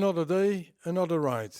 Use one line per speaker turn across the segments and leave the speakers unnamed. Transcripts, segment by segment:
Another day, another ride.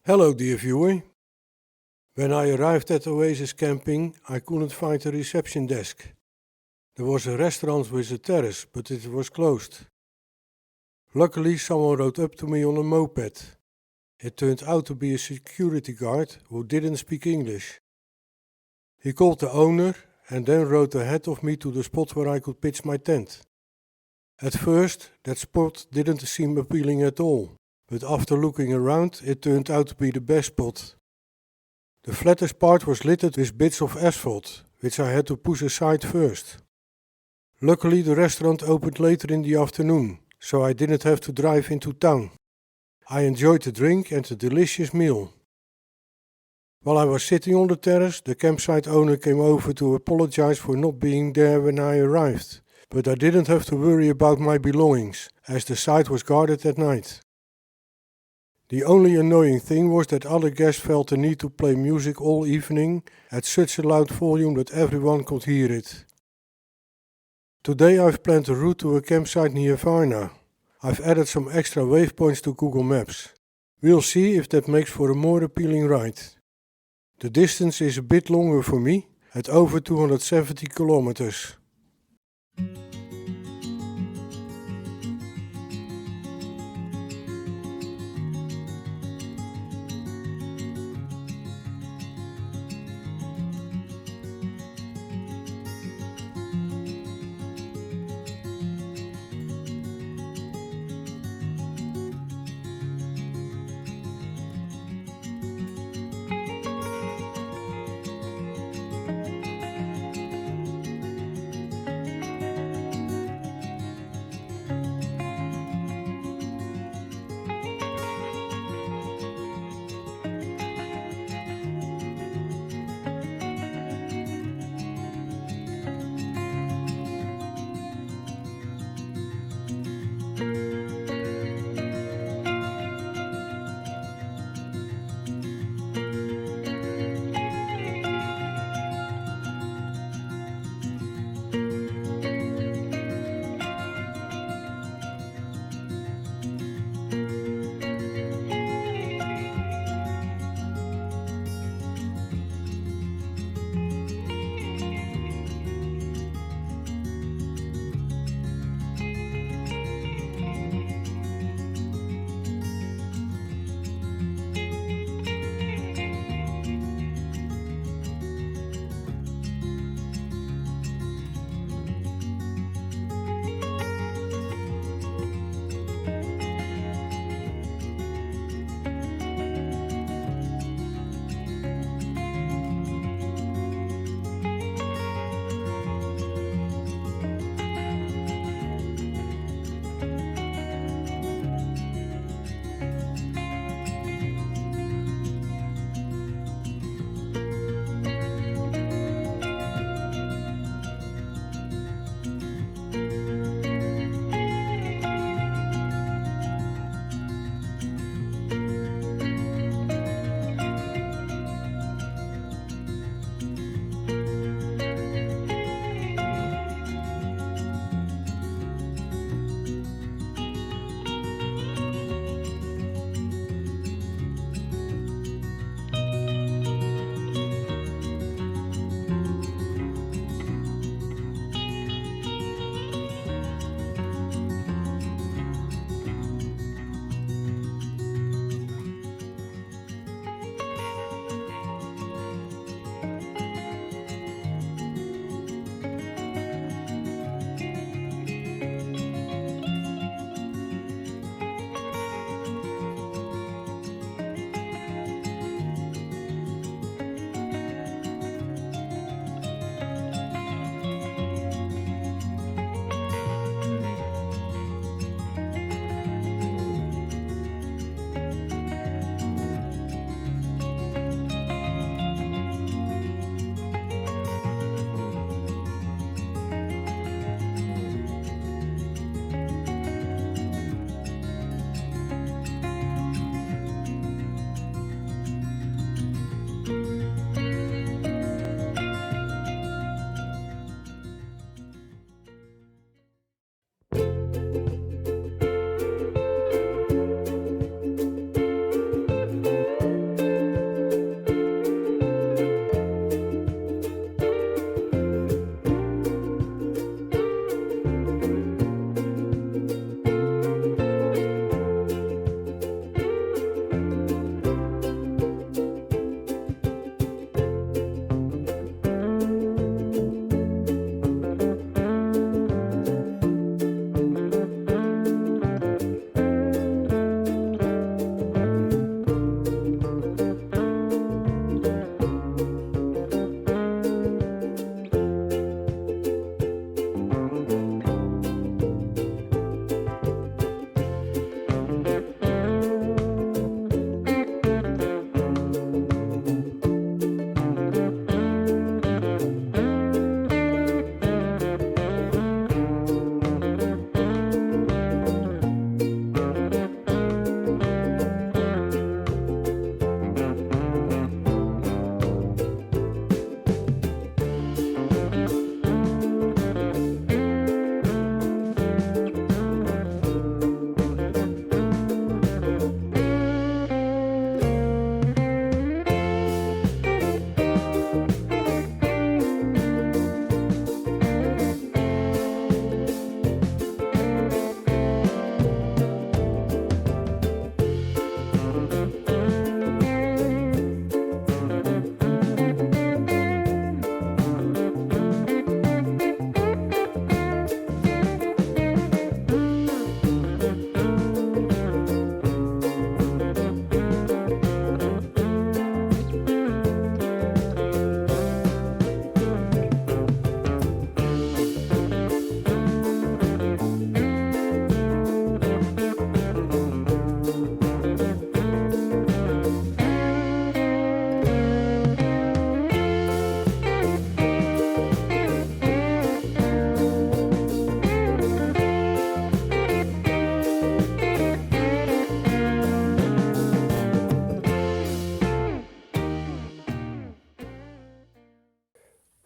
Hello dear viewer. When I arrived at Oasis Camping, I couldn't find a reception desk. There was a restaurant with a terrace, but it was closed. Luckily someone rode up to me on a moped. It turned out to be a security guard who didn't speak English. He called the owner and then rode ahead of me to the spot where I could pitch my tent. At first, that spot didn't seem appealing at all. But after looking around, it turned out to be the best spot. The flattest part was littered with bits of asphalt, which I had to push aside first. Luckily the restaurant opened later in the afternoon, so I didn't have to drive into town. I enjoyed the drink and the delicious meal. While I was sitting on the terrace, the campsite owner came over to apologize for not being there when I arrived, but I didn't have to worry about my belongings, as the site was guarded at night. The only annoying thing was that other guests felt the need to play music all evening at such a loud volume that everyone could hear it. Today I've planned a route to a campsite near Varna. I've added some extra waypoints to Google Maps. We'll see if that makes for a more appealing ride. The distance is a bit longer for me, at over 270 kilometers.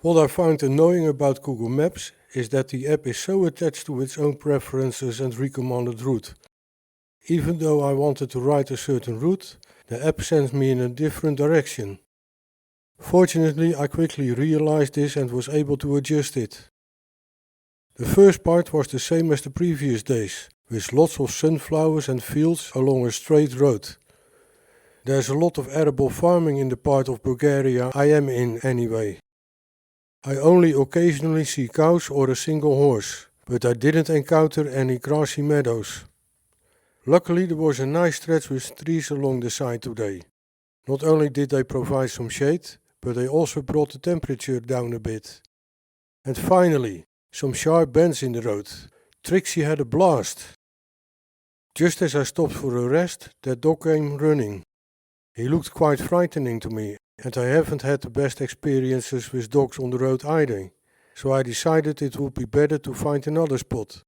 What I find annoying about Google Maps is that the app is so attached to its own preferences and recommended route. Even though I wanted to ride a certain route, the app sends me in a different direction. Fortunately, I quickly realized this and was able to adjust it. The first part was the same as the previous days, with lots of sunflowers and fields along a straight road. There's a lot of arable farming in the part of Bulgaria I am in anyway. I only occasionally see cows or a single horse, but I didn't encounter any grassy meadows. Luckily there was a nice stretch with trees along the side today. Not only did they provide some shade, but they also brought the temperature down a bit. And finally, some sharp bends in the road. Trixie had a blast. Just as I stopped for a rest, that dog came running. He looked quite frightening to me, and I haven't had the best experiences with dogs on the road either, so I decided it would be better to find another spot.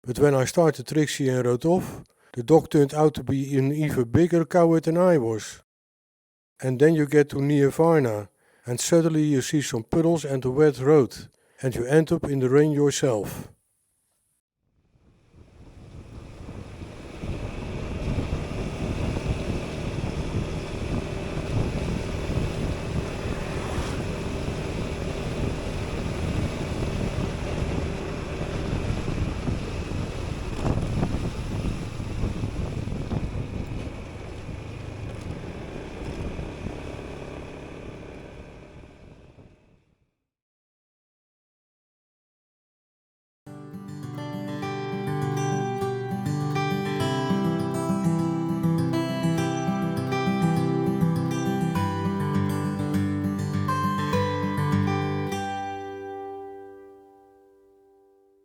But when I started Trixie and rode off, the dog turned out to be an even bigger coward than I was. And then you get to near Varna, and suddenly you see some puddles and a wet road, and you end up in the rain yourself.